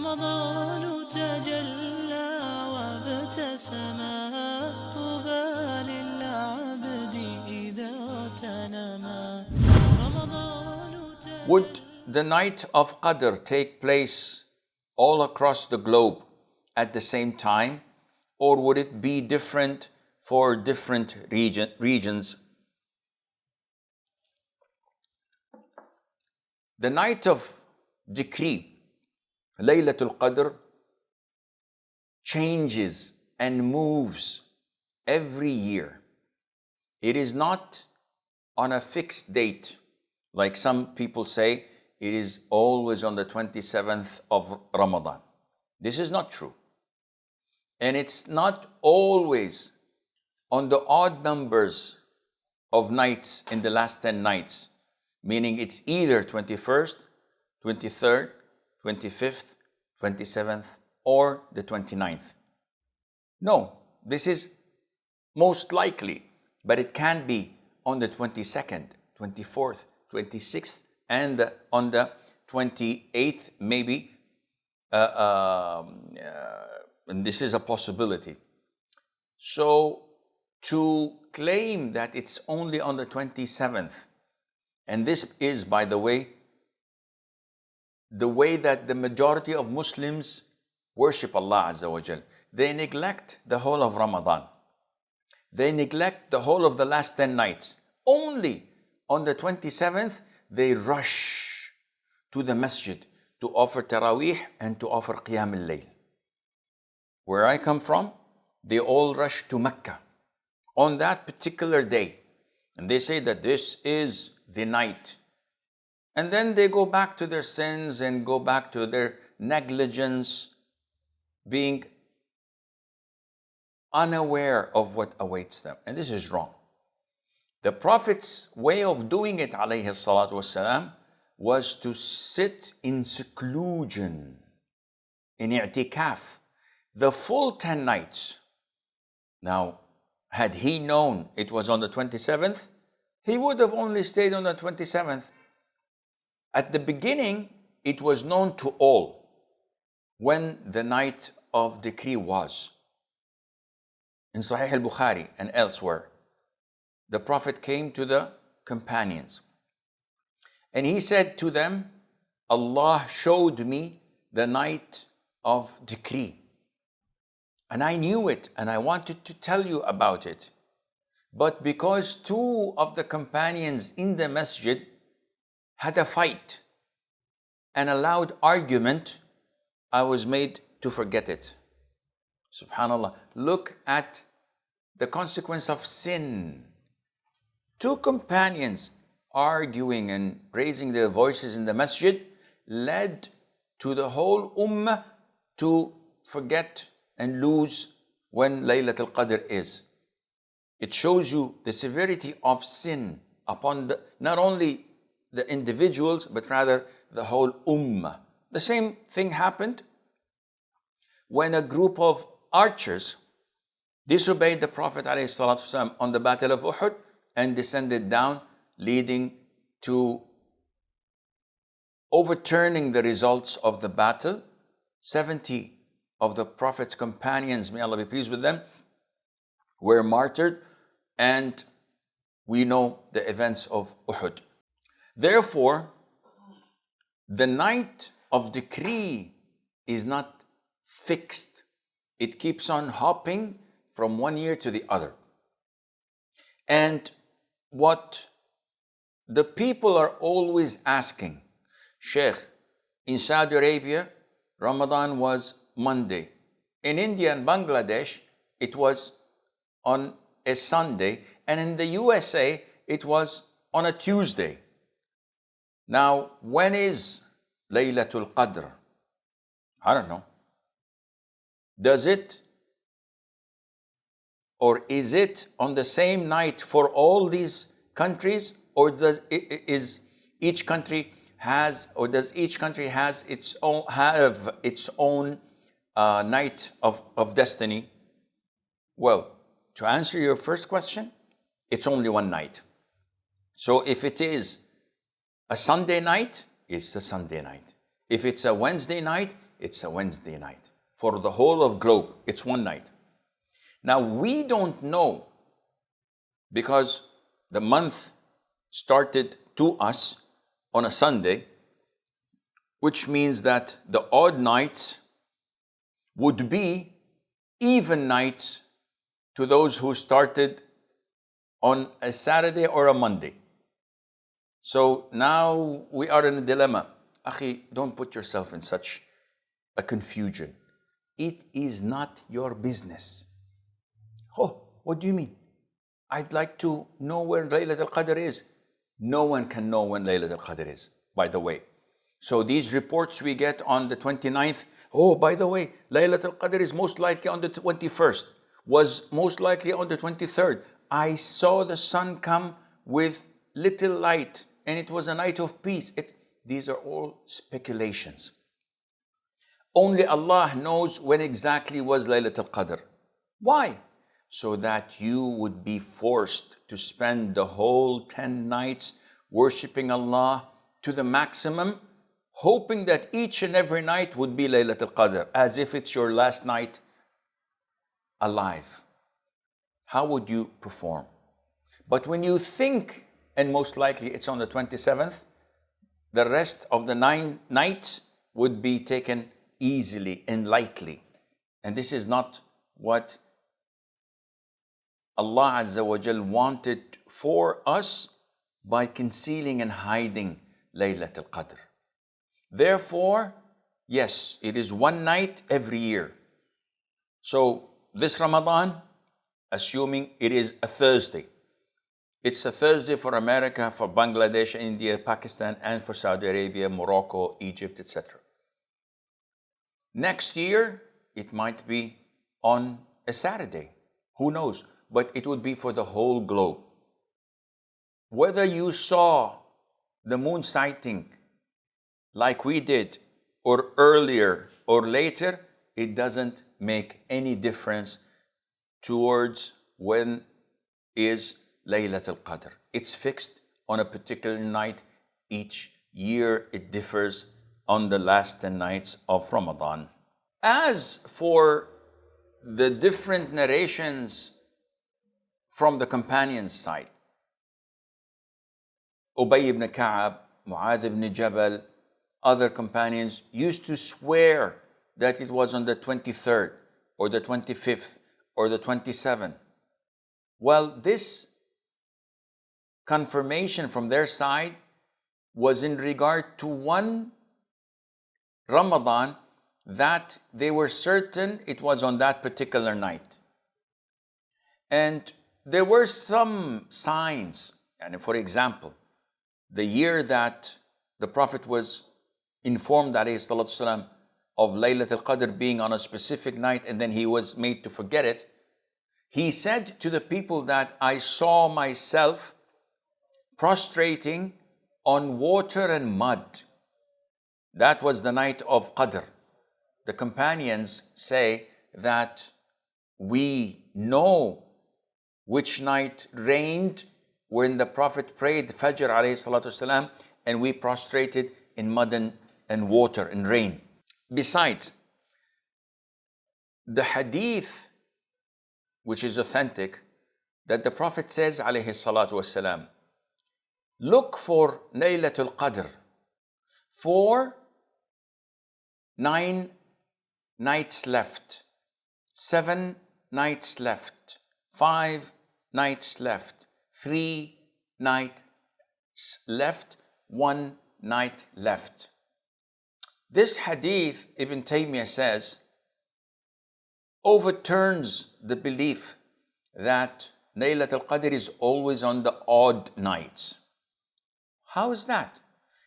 رمضان تجلى وابتسما طوبى للعبد إذا تنما رمضان تجلى. Would the night of Qadr take place all across the globe at the same time, or would it be different for different regions? The night of decree, Laylatul Qadr, changes and moves every year. It is not on a fixed date, like some people say. It is always on the 27th of Ramadan. This is not true. And it's not always on the odd numbers of nights in the last 10 nights, meaning it's either 21st, 23rd, 25th, 27th, or the 29th. No, this is most likely, but it can be on the 22nd, 24th, 26th, and on the 28th, maybe, and this is a possibility. So to claim that it's only on the 27th, and this is, by the way that the majority of Muslims worship Allah Azza wa Jal. They neglect the whole of Ramadan. They neglect the whole of the last 10 nights. Only on the 27th, they rush to the masjid to offer Taraweeh and to offer Qiyam al-Layl. Where I come from, they all rush to Mecca on that particular day. And they say that this is the night. And then they go back to their sins and go back to their negligence, being unaware of what awaits them. And this is wrong. The Prophet's way of doing it, alayhi salatu wasalam, was to sit in seclusion, in i'tikaf, the full 10 nights. Now, had he known it was on the 27th, he would have only stayed on the 27th. At the beginning, it was known to all when the night of decree was. In Sahih al-Bukhari and elsewhere, the Prophet came to the companions and he said to them, Allah showed me the night of decree. And I knew it and I wanted to tell you about it. But because two of the companions in the masjid had a fight and a loud argument, I was made to forget it. Subhanallah. Look at the consequence of sin. Two companions arguing and raising their voices in the masjid led to the whole ummah to forget and lose when Laylatul Qadr is. It shows you the severity of sin upon not only the individuals, but rather the whole ummah. The same thing happened when a group of archers disobeyed the Prophet ﷺ on the Battle of Uhud and descended down, leading to overturning the results of the battle. 70 of the Prophet's companions, may Allah be pleased with them, were martyred, and we know the events of Uhud. Therefore, the night of decree is not fixed. It keeps on hopping from one year to the other. And what the people are always asking, Sheikh, in Saudi Arabia, Ramadan was Monday. In India and Bangladesh, it was on a Sunday. And in the USA, it was on a Tuesday. Now, when is Laylatul Qadr? I don't know. Does it or is it on the same night for all these countries, or does each country has its own night of destiny? Well, to answer your first question, it's only one night. So if it is a Sunday night, it's the Sunday night. If it's a Wednesday night, it's a Wednesday night. For the whole of globe, it's one night. Now, we don't know because the month started to us on a Sunday, which means that the odd nights would be even nights to those who started on a Saturday or a Monday. So now we are in a dilemma. Akhi, don't put yourself in such a confusion. It is not your business. Oh, what do you mean? I'd like to know where Laylatul Qadr is. No one can know when Laylatul Qadr is, by the way. So these reports we get on the 29th, oh, by the way, Laylatul Qadr is most likely on the 21st, was most likely on the 23rd. I saw the sun come with little light and it was a night of peace. These are all speculations. Only Allah knows when exactly was Laylatul Qadr. Why? So that you would be forced to spend the whole 10 nights worshipping Allah to the maximum, hoping that each and every night would be Laylatul Qadr, as if it's your last night alive. How would you perform? But when you think, and most likely it's on the 27th, the rest of the 9 nights would be taken easily and lightly. And this is not what Allah Azza wa Jal wanted for us by concealing and hiding Laylatul Qadr. Therefore, yes, it is one night every year. So this Ramadan, assuming it is a Thursday, it's a Thursday for America, for Bangladesh, India, Pakistan, and for Saudi Arabia, Morocco, Egypt, etc. Next year, it might be on a Saturday. Who knows? But it would be for the whole globe. Whether you saw the moon sighting like we did, or earlier or later, it doesn't make any difference towards when is Laylatul Qadr. It's fixed on a particular night. Each year it differs on the last 10 nights of Ramadan. As for the different narrations from the companions' side, Ubay ibn Ka'ab, Mu'adh ibn Jabal, other companions used to swear that it was on the 23rd or the 25th or the 27th. Well, this confirmation from their side was in regard to one Ramadan that they were certain it was on that particular night. And there were some signs, and for example, the year that the Prophet was informed ﷺ, of Laylatul Qadr being on a specific night, and then he was made to forget it, he said to the people that I saw myself prostrating on water and mud. That was the night of Qadr. The companions say that we know which night rained when the Prophet prayed Fajr ﷺ, and we prostrated in mud and water and rain. Besides, the hadith, which is authentic, that the Prophet says ﷺ, look for Laylatul Qadr for 9 nights left, 7 nights left, 5 nights left, 3 nights left, 1 night left. This hadith, Ibn Taymiyyah says, overturns the belief that Laylatul Qadr is always on the odd nights. How is that?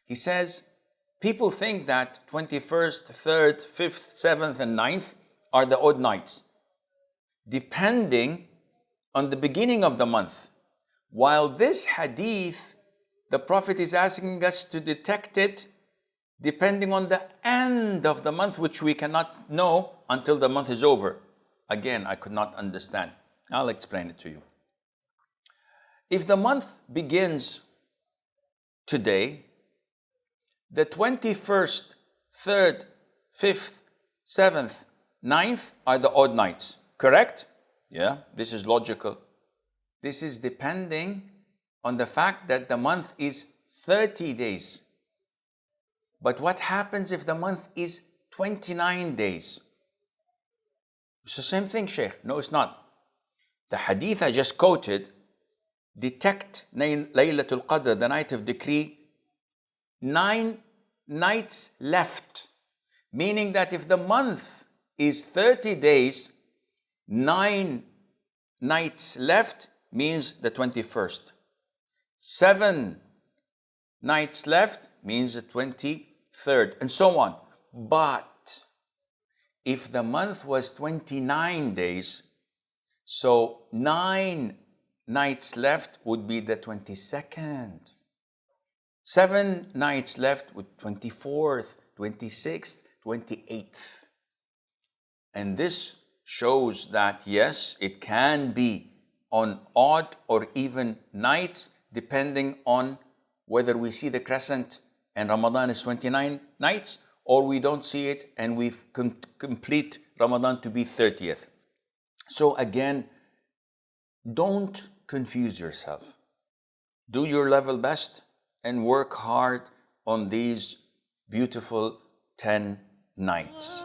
He says, people think that 21st, 3rd, 5th, 7th, and 9th are the odd nights, depending on the beginning of the month. While this hadith, the Prophet is asking us to detect it depending on the end of the month, which we cannot know until the month is over. Again, I could not understand. I'll explain it to you. If the month begins today, the 21st 3rd, 5th, 7th, 9th are the odd nights. Correct? Yeah, this is logical. This is depending on the fact that the month is 30 days. But what happens if the month is 29 days? It's the same thing, Sheikh. No, it's not. The hadith I just quoted detect Laylatul Qadr, the night of decree, 9 nights left. Meaning that if the month is 30 days, 9 nights left means the 21st. 7 nights left means the 23rd, and so on. But if the month was 29 days, so 9 nights left would be the 22nd. 7 nights left with 24th, 26th, 28th. And this shows that yes, it can be on odd or even nights, depending on whether we see the crescent and Ramadan is 29 nights, or we don't see it and we complete Ramadan to be 30th. So again, don't confuse yourself. Do your level best and work hard on these beautiful 10 nights.